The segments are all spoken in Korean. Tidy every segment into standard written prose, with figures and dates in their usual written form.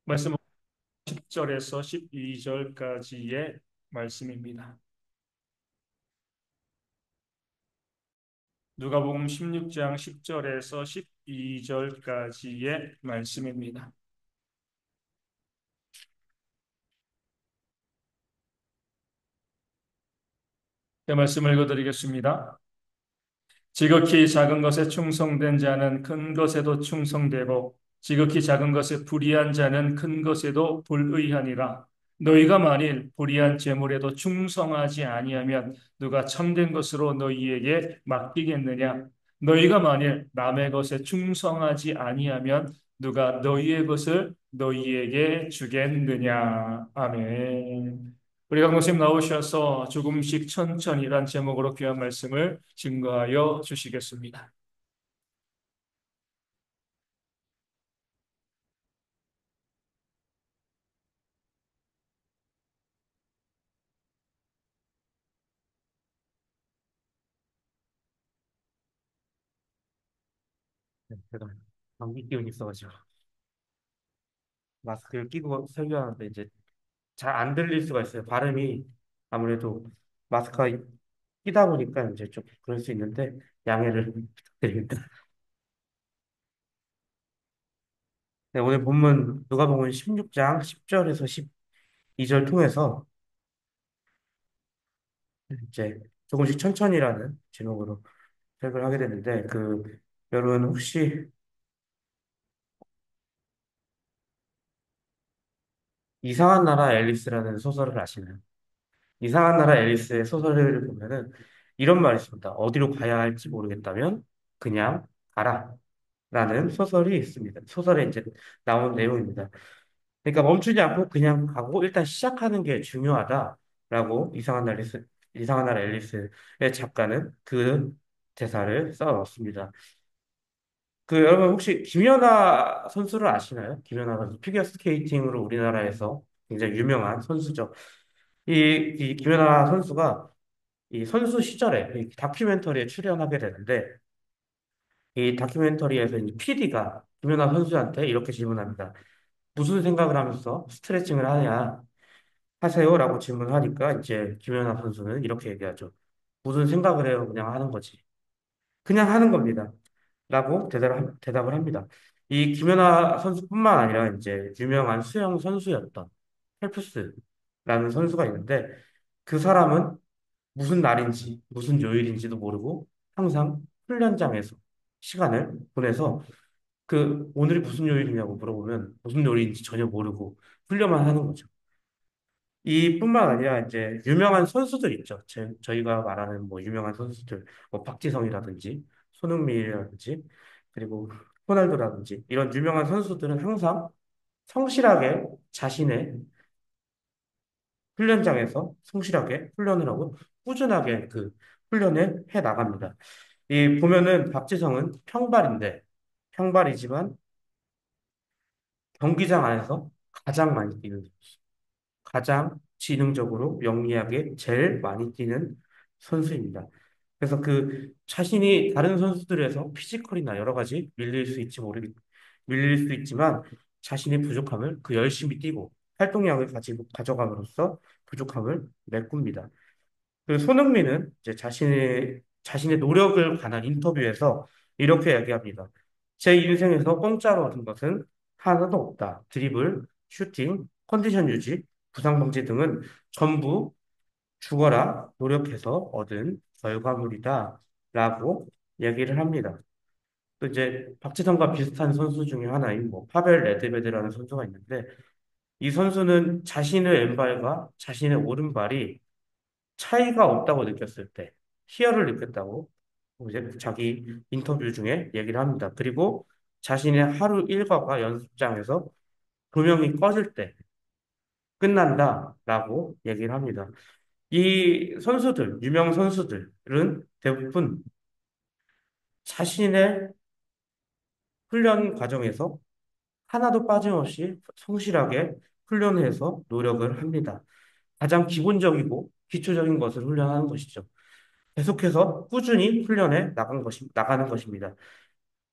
말씀은 10절에서 12절까지의 말씀입니다. 누가복음 16장 10절에서 12절까지의 말씀입니다. 네, 말씀을 읽어드리겠습니다. 지극히 작은 것에 충성된 자는 큰 것에도 충성되고 지극히 작은 것에 불의한 자는 큰 것에도 불의하니라. 너희가 만일 불의한 재물에도 충성하지 아니하면 누가 참된 것으로 너희에게 맡기겠느냐? 너희가 만일 남의 것에 충성하지 아니하면 누가 너희의 것을 너희에게 주겠느냐? 아멘. 우리 강독님 나오셔서 조금씩 천천히란 제목으로 귀한 말씀을 증거하여 주시겠습니다. 네, 제가 감기 기운이 있어가지고 마스크를 끼고 설교하는데 이제 잘 안 들릴 수가 있어요. 발음이 아무래도 마스크가 끼다 보니까 이제 좀 그럴 수 있는데 양해를 부탁드립니다. 네, 오늘 본문 누가복음 16장 10절에서 12절 통해서 이제 조금씩 천천히라는 제목으로 설교를 하게 되는데 여러분 혹시 이상한 나라 앨리스라는 소설을 아시나요? 이상한 나라 앨리스의 소설을 보면은 이런 말이 있습니다. 어디로 가야 할지 모르겠다면 그냥 가라. 라는 소설이 있습니다. 소설에 이제 나온 내용입니다. 그러니까 멈추지 않고 그냥 가고 일단 시작하는 게 중요하다라고 이상한 나라 앨리스의 작가는 그 대사를 써놓습니다. 여러분 혹시 김연아 선수를 아시나요? 김연아가 피겨 스케이팅으로 우리나라에서 굉장히 유명한 선수죠. 이 김연아 선수가 이 선수 시절에 이 다큐멘터리에 출연하게 되는데 이 다큐멘터리에서 이 PD가 김연아 선수한테 이렇게 질문합니다. 무슨 생각을 하면서 스트레칭을 하세요라고 질문하니까 이제 김연아 선수는 이렇게 얘기하죠. 무슨 생각을 해요? 그냥 하는 거지. 그냥 하는 겁니다. 라고 대답을 합니다. 이 김연아 선수뿐만 아니라 이제 유명한 수영 선수였던 펠프스라는 선수가 있는데 그 사람은 무슨 날인지, 무슨 요일인지도 모르고 항상 훈련장에서 시간을 보내서 오늘이 무슨 요일이냐고 물어보면 무슨 요일인지 전혀 모르고 훈련만 하는 거죠. 이뿐만 아니라 이제 유명한 선수들 있죠. 저희가 말하는 뭐 유명한 선수들, 뭐 박지성이라든지 손흥민이라든지 그리고 호날두라든지 이런 유명한 선수들은 항상 성실하게 자신의 훈련장에서 성실하게 훈련을 하고 꾸준하게 훈련을 해 나갑니다. 이 보면은 박지성은 평발이지만 경기장 안에서 가장 많이 뛰는 선수, 가장 지능적으로 영리하게 제일 많이 뛰는 선수입니다. 그래서 자신이 다른 선수들에서 피지컬이나 여러 가지 밀릴 수 있지만 자신의 부족함을 열심히 뛰고 활동량을 가져감으로써 부족함을 메꿉니다. 손흥민은 이제 자신의 노력을 관한 인터뷰에서 이렇게 이야기합니다. 제 인생에서 공짜로 얻은 것은 하나도 없다. 드리블, 슈팅, 컨디션 유지, 부상 방지 등은 전부 죽어라 노력해서 얻은 결과물이다. 라고 얘기를 합니다. 또 이제 박지성과 비슷한 선수 중에 하나인 뭐 파벨 레드베드라는 선수가 있는데 이 선수는 자신의 왼발과 자신의 오른발이 차이가 없다고 느꼈을 때 희열을 느꼈다고 이제 자기 인터뷰 중에 얘기를 합니다. 그리고 자신의 하루 일과가 연습장에서 조명이 꺼질 때 끝난다라고 얘기를 합니다. 유명 선수들은 대부분 자신의 훈련 과정에서 하나도 빠짐없이 성실하게 훈련해서 노력을 합니다. 가장 기본적이고 기초적인 것을 훈련하는 것이죠. 계속해서 꾸준히 나가는 것입니다.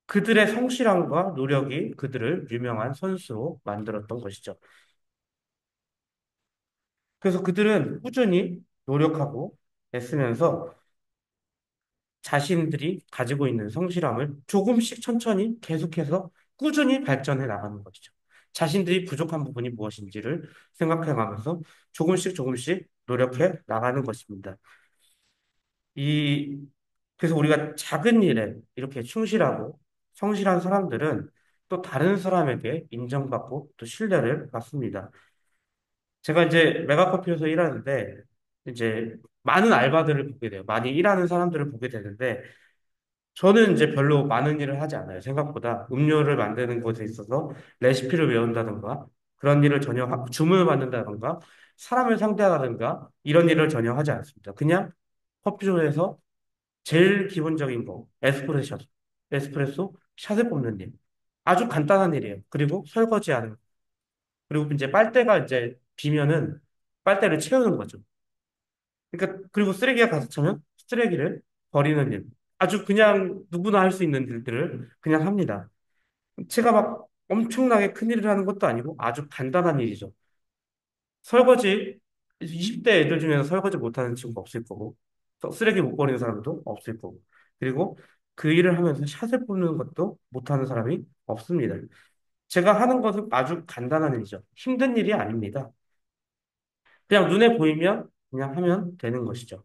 그들의 성실함과 노력이 그들을 유명한 선수로 만들었던 것이죠. 그래서 그들은 꾸준히 노력하고 애쓰면서 자신들이 가지고 있는 성실함을 조금씩 천천히 계속해서 꾸준히 발전해 나가는 것이죠. 자신들이 부족한 부분이 무엇인지를 생각해 가면서 조금씩 조금씩 노력해 나가는 것입니다. 이, 그래서 우리가 작은 일에 이렇게 충실하고 성실한 사람들은 또 다른 사람에게 인정받고 또 신뢰를 받습니다. 제가 이제 메가커피에서 일하는데 이제 많은 알바들을 보게 돼요. 많이 일하는 사람들을 보게 되는데 저는 이제 별로 많은 일을 하지 않아요. 생각보다 음료를 만드는 것에 있어서 레시피를 외운다든가 그런 일을 전혀 주문을 받는다든가 사람을 상대하다든가 이런 일을 전혀 하지 않습니다. 그냥 커피숍에서 제일 기본적인 거 에스프레소 샷을 뽑는 일 아주 간단한 일이에요. 그리고 설거지하는 그리고 이제 빨대가 이제 비면은 빨대를 채우는 거죠. 그러니까 그리고 쓰레기가 가득 차면 쓰레기를 버리는 일. 아주 그냥 누구나 할 수 있는 일들을 그냥 합니다. 제가 막 엄청나게 큰 일을 하는 것도 아니고 아주 간단한 일이죠. 설거지 20대 애들 중에서 설거지 못하는 친구 없을 거고 또 쓰레기 못 버리는 사람도 없을 거고 그리고 그 일을 하면서 샷을 뽑는 것도 못하는 사람이 없습니다. 제가 하는 것은 아주 간단한 일이죠. 힘든 일이 아닙니다. 그냥 눈에 보이면 그냥 하면 되는 것이죠.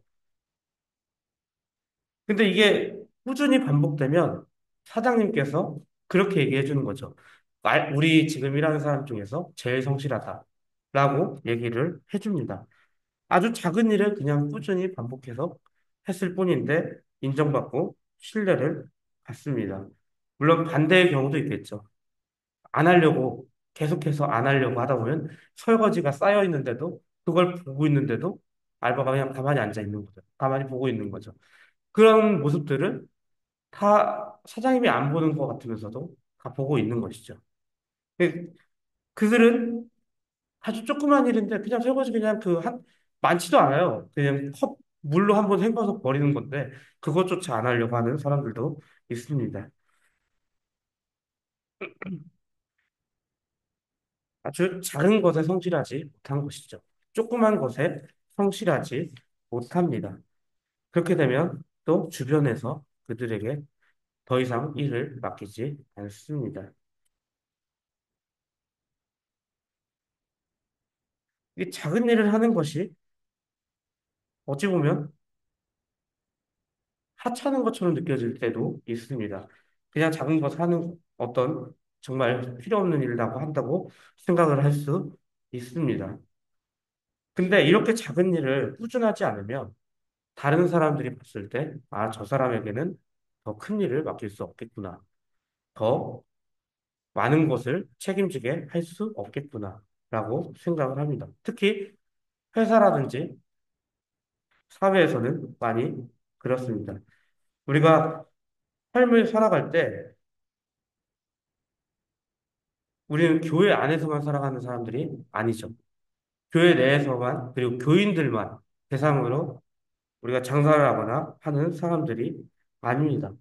근데 이게 꾸준히 반복되면 사장님께서 그렇게 얘기해 주는 거죠. 우리 지금 일하는 사람 중에서 제일 성실하다라고 얘기를 해줍니다. 아주 작은 일을 그냥 꾸준히 반복해서 했을 뿐인데 인정받고 신뢰를 받습니다. 물론 반대의 경우도 있겠죠. 안 하려고 계속해서 안 하려고 하다 보면 설거지가 쌓여 있는데도 그걸 보고 있는데도 알바가 그냥 가만히 앉아 있는 거죠. 가만히 보고 있는 거죠. 그런 모습들을 다 사장님이 안 보는 것 같으면서도 다 보고 있는 것이죠. 그- 그들은 아주 조그만 일인데 그냥 설거지 그냥 많지도 않아요. 그냥 컵 물로 한번 헹궈서 버리는 건데 그것조차 안 하려고 하는 사람들도 있습니다. 아주 작은 것에 성실하지 못한 것이죠. 조그만 것에 성실하지 못합니다. 그렇게 되면 또 주변에서 그들에게 더 이상 일을 맡기지 않습니다. 이 작은 일을 하는 것이 어찌 보면 하찮은 것처럼 느껴질 때도 있습니다. 그냥 작은 것 하는 어떤 정말 필요 없는 일이라고 한다고 생각을 할 수 있습니다. 근데 이렇게 작은 일을 꾸준하지 않으면 다른 사람들이 봤을 때, 아, 저 사람에게는 더 큰 일을 맡길 수 없겠구나. 더 많은 것을 책임지게 할 수 없겠구나. 라고 생각을 합니다. 특히 회사라든지 사회에서는 많이 그렇습니다. 우리가 삶을 살아갈 때 우리는 교회 안에서만 살아가는 사람들이 아니죠. 교회 내에서만, 그리고 교인들만 대상으로 우리가 장사를 하거나 하는 사람들이 아닙니다.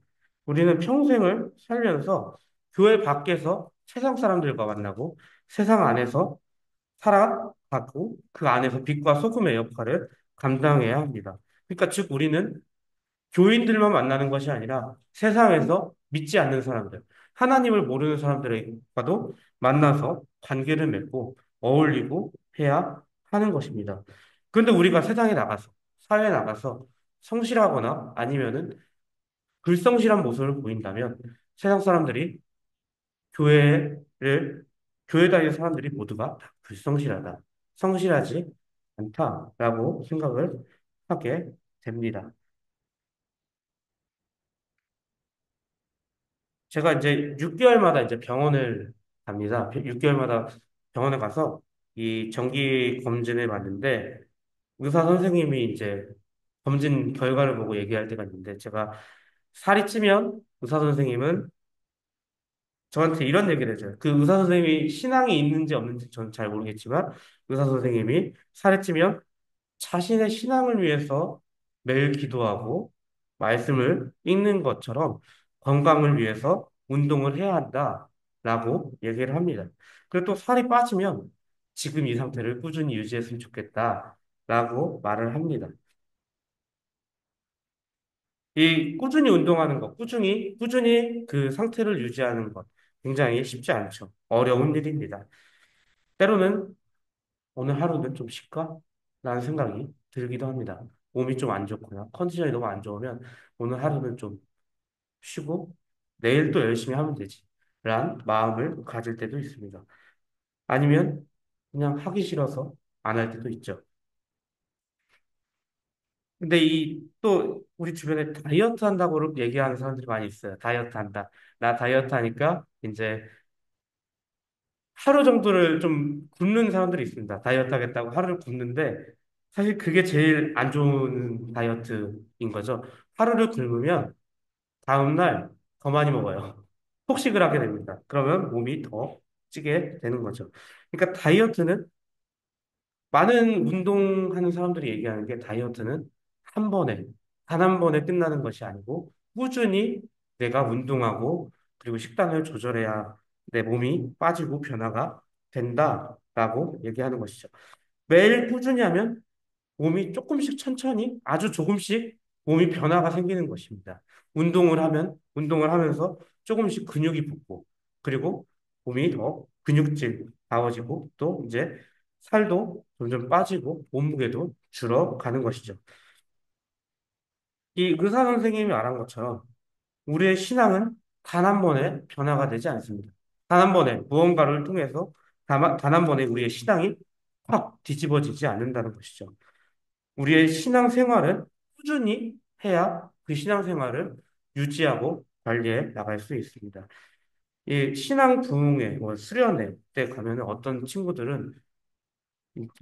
우리는 평생을 살면서 교회 밖에서 세상 사람들과 만나고 세상 안에서 살아가고 그 안에서 빛과 소금의 역할을 감당해야 합니다. 그러니까 즉 우리는 교인들만 만나는 것이 아니라 세상에서 믿지 않는 사람들, 하나님을 모르는 사람들과도 만나서 관계를 맺고 어울리고 해야 하는 것입니다. 그런데 우리가 세상에 나가서, 사회에 나가서 성실하거나 아니면은 불성실한 모습을 보인다면 세상 사람들이 교회를, 교회 다니는 사람들이 모두가 다 불성실하다, 성실하지 않다라고 생각을 하게 됩니다. 제가 이제 6개월마다 이제 병원을 갑니다. 6개월마다 병원에 가서 이 정기 검진을 받는데 의사 선생님이 이제 검진 결과를 보고 얘기할 때가 있는데 제가 살이 찌면 의사 선생님은 저한테 이런 얘기를 해줘요. 그 의사 선생님이 신앙이 있는지 없는지 저는 잘 모르겠지만 의사 선생님이 살이 찌면 자신의 신앙을 위해서 매일 기도하고 말씀을 읽는 것처럼 건강을 위해서 운동을 해야 한다라고 얘기를 합니다. 그리고 또 살이 빠지면 지금 이 상태를 꾸준히 유지했으면 좋겠다라고 말을 합니다. 이 꾸준히 운동하는 것, 꾸준히 그 상태를 유지하는 것, 굉장히 쉽지 않죠. 어려운 일입니다. 때로는 오늘 하루는 좀 쉴까? 라는 생각이 들기도 합니다. 몸이 좀 안 좋거나 컨디션이 너무 안 좋으면 오늘 하루는 좀 쉬고 내일 또 열심히 하면 되지. 라는 마음을 가질 때도 있습니다. 아니면 그냥 하기 싫어서 안 할 때도 있죠. 근데 이 또 우리 주변에 다이어트 한다고 얘기하는 사람들이 많이 있어요. 다이어트 한다. 나 다이어트 하니까 이제 하루 정도를 좀 굶는 사람들이 있습니다. 다이어트 하겠다고 하루를 굶는데 사실 그게 제일 안 좋은 다이어트인 거죠. 하루를 굶으면 다음날 더 많이 먹어요. 폭식을 하게 됩니다. 그러면 몸이 더 찌게 되는 거죠. 그러니까 다이어트는 많은 운동하는 사람들이 얘기하는 게 다이어트는 한 번에, 단 한 번에 끝나는 것이 아니고 꾸준히 내가 운동하고 그리고 식단을 조절해야 내 몸이 빠지고 변화가 된다라고 얘기하는 것이죠. 매일 꾸준히 하면 몸이 조금씩 천천히 아주 조금씩 몸이 변화가 생기는 것입니다. 운동을 하면서 조금씩 근육이 붙고 그리고 몸이 더 근육질 다워지고 또 이제 살도 점점 빠지고 몸무게도 줄어가는 것이죠. 이 의사 선생님이 말한 것처럼 우리의 신앙은 단 한 번에 변화가 되지 않습니다. 단 한 번에 무언가를 통해서 단 한 번에 우리의 신앙이 확 뒤집어지지 않는다는 것이죠. 우리의 신앙생활을 꾸준히 해야 그 신앙생활을 유지하고 관리해 나갈 수 있습니다. 이 신앙 부흥회, 뭐 수련회 때 가면 어떤 친구들은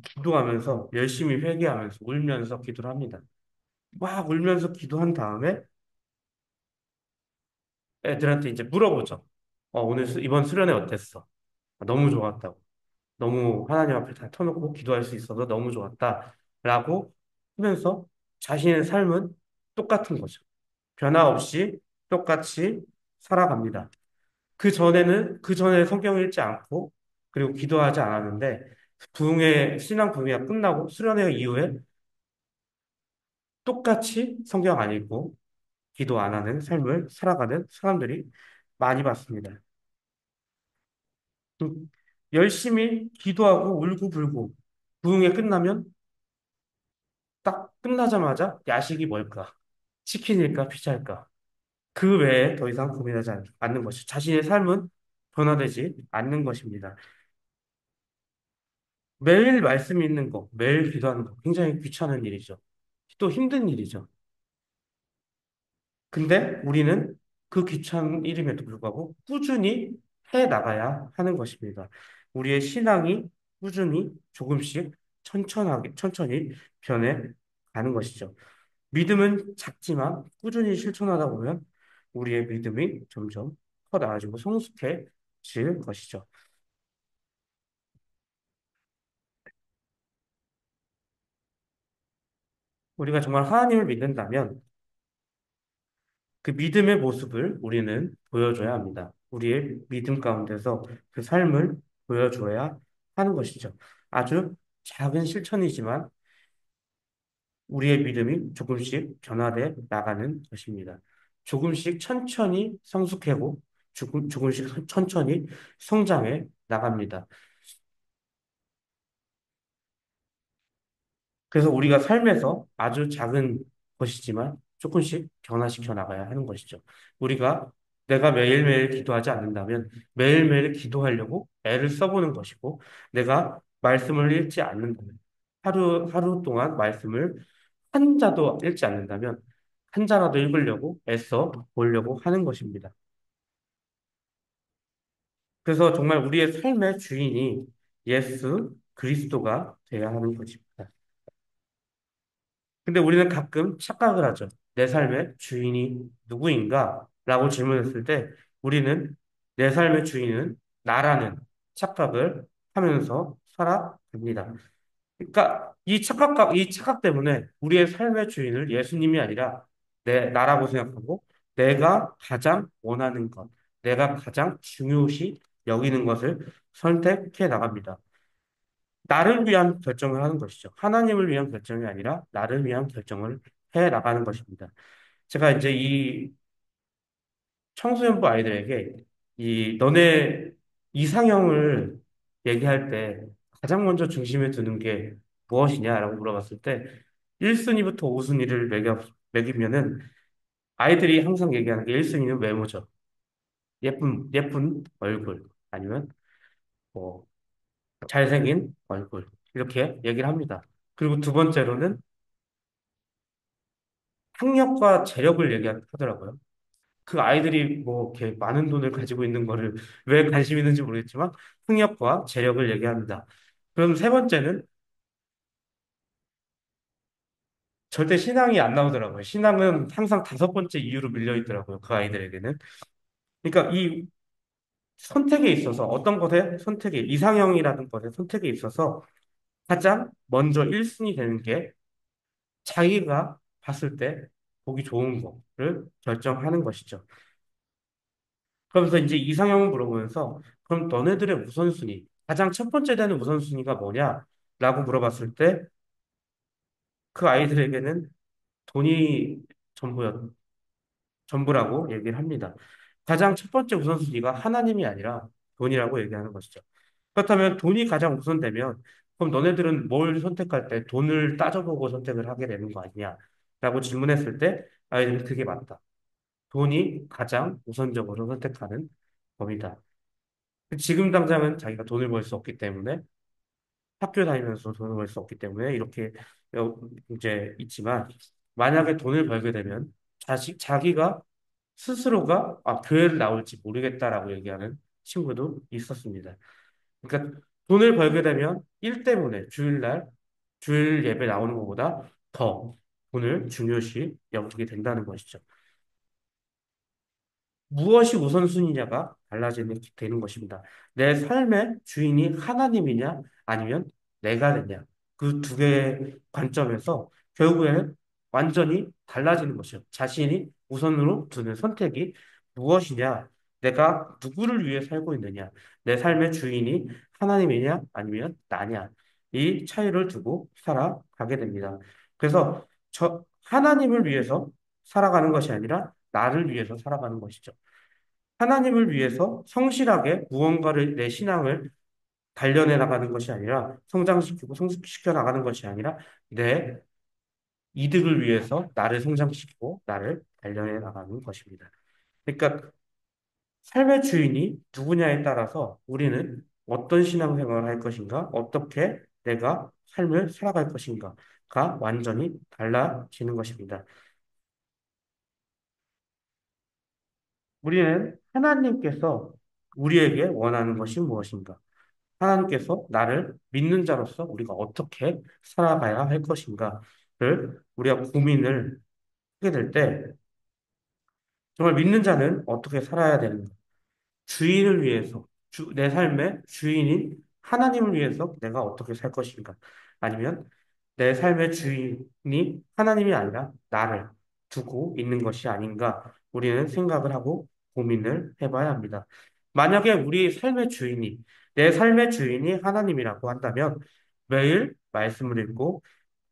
기도하면서 열심히 회개하면서 울면서 기도를 합니다. 막 울면서 기도한 다음에 애들한테 이제 물어보죠. 오늘 이번 수련회 어땠어? 너무 좋았다고. 너무 하나님 앞에 다 터놓고 기도할 수 있어서 너무 좋았다. 라고 하면서 자신의 삶은 똑같은 거죠. 변화 없이 똑같이 살아갑니다. 그 전에 성경 읽지 않고 그리고 기도하지 않았는데 신앙 부흥회가 끝나고 수련회 이후에 똑같이 성경 안 읽고 기도 안 하는 삶을 살아가는 사람들이 많이 봤습니다. 또 열심히 기도하고 울고불고 부흥회 끝나면 딱 끝나자마자 야식이 뭘까? 치킨일까? 피자일까? 그 외에 더 이상 고민하지 않는 것이 자신의 삶은 변화되지 않는 것입니다. 매일 말씀 읽는 거, 매일 기도하는 거 굉장히 귀찮은 일이죠. 또 힘든 일이죠. 근데 우리는 그 귀찮은 일임에도 불구하고 꾸준히 해 나가야 하는 것입니다. 우리의 신앙이 꾸준히 조금씩 천천히 변해 가는 것이죠. 믿음은 작지만 꾸준히 실천하다 보면 우리의 믿음이 점점 커 나가지고 성숙해질 것이죠. 우리가 정말 하나님을 믿는다면 그 믿음의 모습을 우리는 보여줘야 합니다. 우리의 믿음 가운데서 그 삶을 보여줘야 하는 것이죠. 아주 작은 실천이지만 우리의 믿음이 조금씩 변화돼 나가는 것입니다. 조금씩 천천히 성숙하고 조금씩 천천히 성장해 나갑니다. 그래서 우리가 삶에서 아주 작은 것이지만 조금씩 변화시켜 나가야 하는 것이죠. 우리가 내가 매일매일 기도하지 않는다면 매일매일 기도하려고 애를 써보는 것이고 내가 말씀을 읽지 않는다면 하루 동안 말씀을 한 자도 읽지 않는다면 한 자라도 읽으려고 애써 보려고 하는 것입니다. 그래서 정말 우리의 삶의 주인이 예수 그리스도가 되어야 하는 것입니다. 근데 우리는 가끔 착각을 하죠. 내 삶의 주인이 누구인가? 라고 질문했을 때 우리는 내 삶의 주인은 나라는 착각을 하면서 살아갑니다. 그러니까 이 착각 때문에 우리의 삶의 주인을 예수님이 아니라 나라고 생각하고 내가 가장 원하는 것, 내가 가장 중요시 여기는 것을 선택해 나갑니다. 나를 위한 결정을 하는 것이죠. 하나님을 위한 결정이 아니라 나를 위한 결정을 해 나가는 것입니다. 제가 이제 이 청소년부 아이들에게 이 너네 이상형을 얘기할 때 가장 먼저 중심에 두는 게 무엇이냐라고 물어봤을 때 1순위부터 5순위를 매기면은 아이들이 항상 얘기하는 게 1순위는 외모죠. 예쁜 얼굴 아니면 뭐 잘생긴 얼굴 이렇게 얘기를 합니다. 그리고 두 번째로는 학력과 재력을 얘기하더라고요. 그 아이들이 뭐 이렇게 많은 돈을 가지고 있는 거를 왜 관심 있는지 모르겠지만 학력과 재력을 얘기합니다. 그럼 세 번째는 절대 신앙이 안 나오더라고요. 신앙은 항상 다섯 번째 이유로 밀려 있더라고요. 그 아이들에게는. 그러니까 이 선택에 있어서 어떤 것에 선택에 이상형이라는 것의 선택에 있어서 가장 먼저 1순위 되는 게 자기가 봤을 때 보기 좋은 거를 결정하는 것이죠. 그러면서 이제 이상형을 물어보면서 그럼 너네들의 우선순위, 가장 첫 번째 되는 우선순위가 뭐냐? 라고 물어봤을 때 그 아이들에게는 돈이 전부였, 전부라고 얘기를 합니다. 가장 첫 번째 우선순위가 하나님이 아니라 돈이라고 얘기하는 것이죠. 그렇다면 돈이 가장 우선되면 그럼 너네들은 뭘 선택할 때 돈을 따져보고 선택을 하게 되는 거 아니냐? 라고 질문했을 때 아이들이 그게 맞다. 돈이 가장 우선적으로 선택하는 법이다. 지금 당장은 자기가 돈을 벌 수 없기 때문에 학교 다니면서 돈을 벌 수 없기 때문에 이렇게 이제 있지만 만약에 돈을 벌게 되면 자기가 스스로가 교회를 나올지 모르겠다라고 얘기하는 친구도 있었습니다. 그러니까 돈을 벌게 되면 일 때문에 주일 예배 나오는 것보다 더 돈을 중요시 여기게 된다는 것이죠. 무엇이 우선순위냐가 달라지는 되는 것입니다. 내 삶의 주인이 하나님이냐 아니면 내가 되냐 그 두 개의 관점에서 결국에는 완전히 달라지는 것이죠. 자신이 우선으로 두는 선택이 무엇이냐, 내가 누구를 위해 살고 있느냐, 내 삶의 주인이 하나님이냐 아니면 나냐 이 차이를 두고 살아가게 됩니다. 그래서 하나님을 위해서 살아가는 것이 아니라 나를 위해서 살아가는 것이죠. 하나님을 위해서 성실하게 무언가를 내 신앙을 단련해 나가는 것이 아니라 성장시키고 성숙시켜 나가는 것이 아니라 내 이득을 위해서 나를 성장시키고 나를 단련해 나가는 것입니다. 그러니까 삶의 주인이 누구냐에 따라서 우리는 어떤 신앙생활을 할 것인가, 어떻게 내가 삶을 살아갈 것인가가 완전히 달라지는 것입니다. 우리는 하나님께서 우리에게 원하는 것이 무엇인가? 하나님께서 나를 믿는 자로서 우리가 어떻게 살아가야 할 것인가를 우리가 고민을 하게 될 때, 정말 믿는 자는 어떻게 살아야 되는가? 주인을 위해서, 내 삶의 주인인 하나님을 위해서 내가 어떻게 살 것인가? 아니면 내 삶의 주인이 하나님이 아니라 나를 두고 있는 것이 아닌가? 우리는 생각을 하고 고민을 해봐야 합니다. 만약에 우리 삶의 주인이, 내 삶의 주인이 하나님이라고 한다면 매일 말씀을 읽고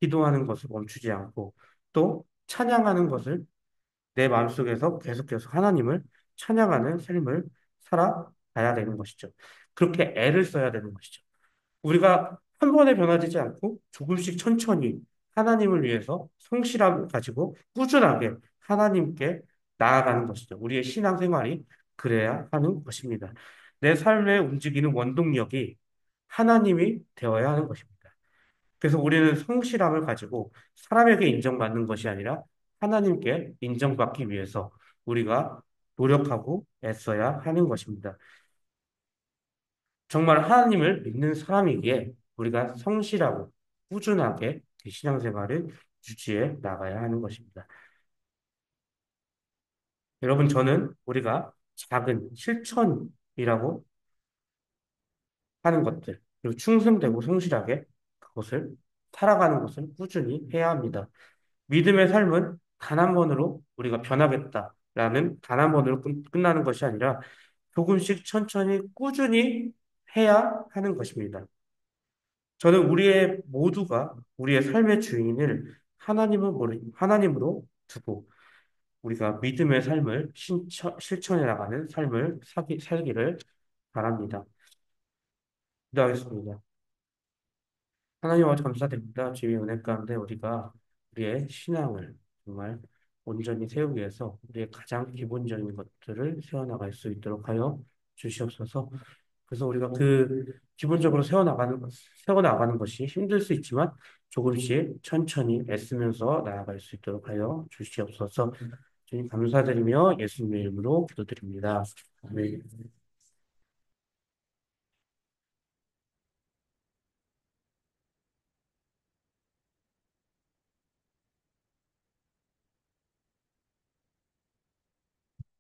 기도하는 것을 멈추지 않고 또 찬양하는 것을 내 마음속에서 계속해서 하나님을 찬양하는 삶을 살아가야 되는 것이죠. 그렇게 애를 써야 되는 것이죠. 우리가 한 번에 변화되지 않고 조금씩 천천히 하나님을 위해서 성실함을 가지고 꾸준하게 하나님께 나아가는 것이죠. 우리의 신앙생활이 그래야 하는 것입니다. 내 삶에 움직이는 원동력이 하나님이 되어야 하는 것입니다. 그래서 우리는 성실함을 가지고 사람에게 인정받는 것이 아니라 하나님께 인정받기 위해서 우리가 노력하고 애써야 하는 것입니다. 정말 하나님을 믿는 사람이기에 우리가 성실하고 꾸준하게 그 신앙생활을 유지해 나가야 하는 것입니다. 여러분, 저는 우리가 작은 실천이라고 하는 것들, 그리고 충성되고 성실하게 그것을 살아가는 것을 꾸준히 해야 합니다. 믿음의 삶은 단 한 번으로 우리가 변하겠다. 라는 단 한 번으로 끝나는 것이 아니라 조금씩 천천히 꾸준히 해야 하는 것입니다. 저는 우리의 모두가 우리의 삶의 주인을 하나님으로 두고 우리가 믿음의 삶을 실천해 나가는 삶을 살기를 바랍니다. 기도하겠습니다. 하나님 아버지 감사드립니다. 주의 은혜 가운데 우리가 우리의 신앙을 정말 온전히 세우기 위해서 우리의 가장 기본적인 것들을 세워나갈 수 있도록 하여 주시옵소서. 그래서 우리가 그 기본적으로 세워나가는 것이 힘들 수 있지만 조금씩 천천히 애쓰면서 나아갈 수 있도록 하여 주시옵소서. 주님 감사드리며 예수님의 이름으로 기도드립니다. 아멘.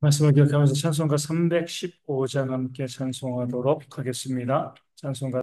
말씀을 기억하면서 찬송가 315장 함께 찬송하도록 하겠습니다. 찬송가